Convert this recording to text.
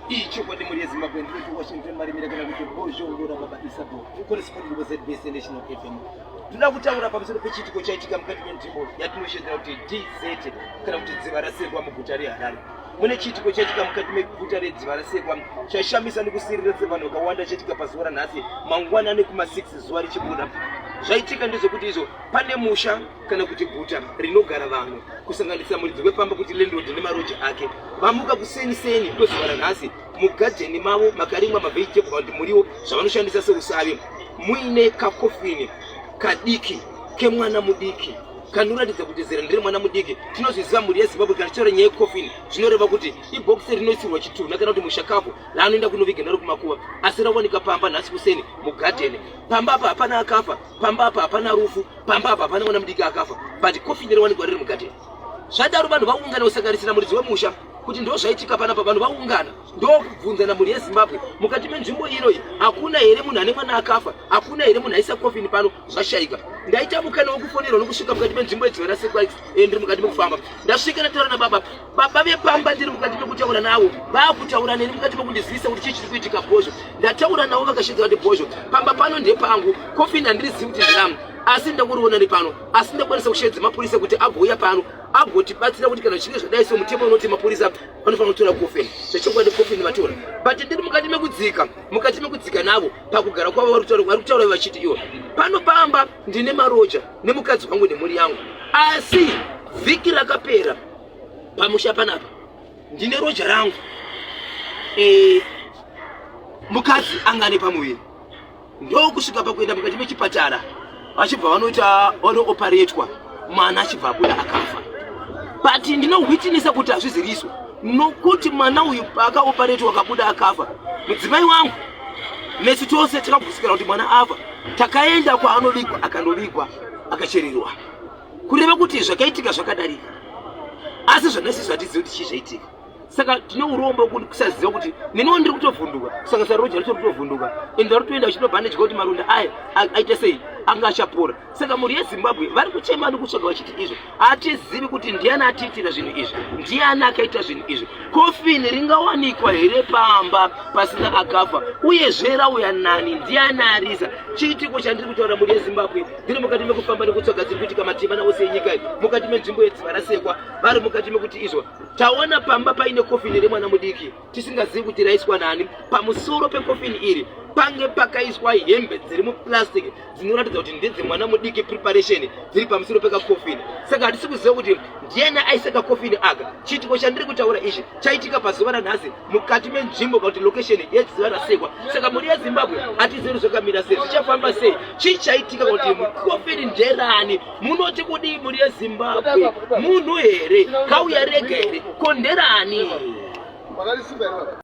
icho kwadi muri Zimbabwe ndi Washington marimira kana kuti bozho ngora baba isapo correspondent wa ZBC National FM ndinakutaura pamusoro pechitiko chaitika mukati menzvimbo yatinoshedzera kuti DZ kana kuti dziva rasekwa muguta reHarare. Mune chitiko chaitika mukati meguta redziva rasekwa chaishamisa nekusiriredza vanhu vakawanda chaitika pazuva ranhasi mangwanani kuma6 zuva richibuda. Zvaitika ndezvekuti izvo pane musha kana kuti guta rinogara vanhu kusanganisa muridzi wepamba kuti landlord nemaroji ake vamuka kuseni kwezuva ranhasi mugadheni mavo makarimwa mavegetable kuti muriwo zvavanoshandisa seusavi muine kakofini kadiki kemwana mudiki kanoratidza kuti zera ndiri mwana mudiki. Tinozviziva muri yeZimbabwe kana tichitaura nyaya yekofini zvinoreva kuti ibhokisi rinoisirwa chitunha kana kuti mushakafu laanoenda kunoviga naro kumakuva, asi rawanika pamba nhasi kuseni mugadheni. Pamba apa hapana akafa, pamba apa hapana rufu, pamba apa hapana mwana mudiki akafa, but kofini rawanikwa riri mugadheni. Zvadaro vanhu vaungana kusanganisira muridzi wemusha kuti ndo zvaitika panapa, vanhu vaungana ndokubvunzana muri yeZimbabwe mukati menzvimbo iyoyi hakuna here munhu ane mwana akafa, hakuna here munhu aisa kofini pano. Zvashaika. Ndaita mukana wekufonera nokusvika mukati menzvimbo yedziva rasekwa ndiri mukati mekufamba ndasvika ndataura nababa vepamba ndiri mukati mekutaura navo vaakutaura neni mukati mekundizivisa kuti chii chiri kuitika bhozho. Ndataura navo vakashedza kuti bhozho pamba pano ndepangu, kofini handirizivi kuti ndiramu, asi ndakuriona ndi pano, asi ndakwanisa kushedza mapurisa kuti agouya pano agotibatsira kuti kana zvichinge zvadai so mutemo unoti mapurisa vanofanira kutora kofini. Zvechokwadi kofini vatora, but ndiri mukati mekudzika navo pakugara kwavo vari kutaura vachiti iwo pano pamba ndine maroja nemukadzi wangu nemhuri yangu, asi vhiki rakapera pamusha panapa ndine roja rangu mukadzi angane pamuviri. Ndokusvika pakuenda mukati mechipatara vachibva vanooparetwa mwana achibva abuda akafa, but ndinohwitinisa kuti hazviziviswa nokuti mwana uyu paakaoparetwa akabuda akafa, mudzimai wangu nesu tose takabvusikana kuti mwana afa, takaenda kwaanovikwa akandovigwa akacherirwa, kureva kuti zvakaitika zvakadarika, asi zvanasi zvatizivi kuti chii zvaitika. Saka tine urombo kuti kusaziva kuti neniwo ndiri kutovhunduka kusanganisa roja richiri kutovhunduka ende vari kutoenda vachitobhandeji kuti maronda aya aita sei anga achapora. Saka muri yeZimbabwe vari kuchema nekutsvaga vachiti izvo hatizivi kuti ndiani atiitira zvinhu izvi, ndiani akaita zvinhu izvi, kofini ringawanikwa here pamba pasina akafa, uyezve rauya nani, ndiani arisa. Chiitiko chandiri kutaura muri yeZimbabwe ndiri mukati mekufamba nekutsvaga dziri kuitika matimba navo senyika iyi mukati menzvimbo yedziva rasekwa vari mukati mekuti izvo taona pamba paine kofini remwana mudiki tisingazivi kuti raiswa nani. Pamusoro pekofini iri pange pakaiswa hembe dziri muplastic dzinoratidza kuti ndedzemwana mudiki preparation dziri pamusoro pekakofini. Saka hatisi kuziva kuti ndiani aisa kakofini aka. Chiitiko chandiri kutaura izvi chaitika pazuva ranhasi mukati menzvimbo kana kuti location yedziva rasekwa. Saka muri yeZimbabwe hatizivi zvakamira sei, zvichafamba sei, chii chaitika kuti kofini nderani. Munoti kudii muri yeZimbabwe? Munhu here? Kauya rega here? Konderani?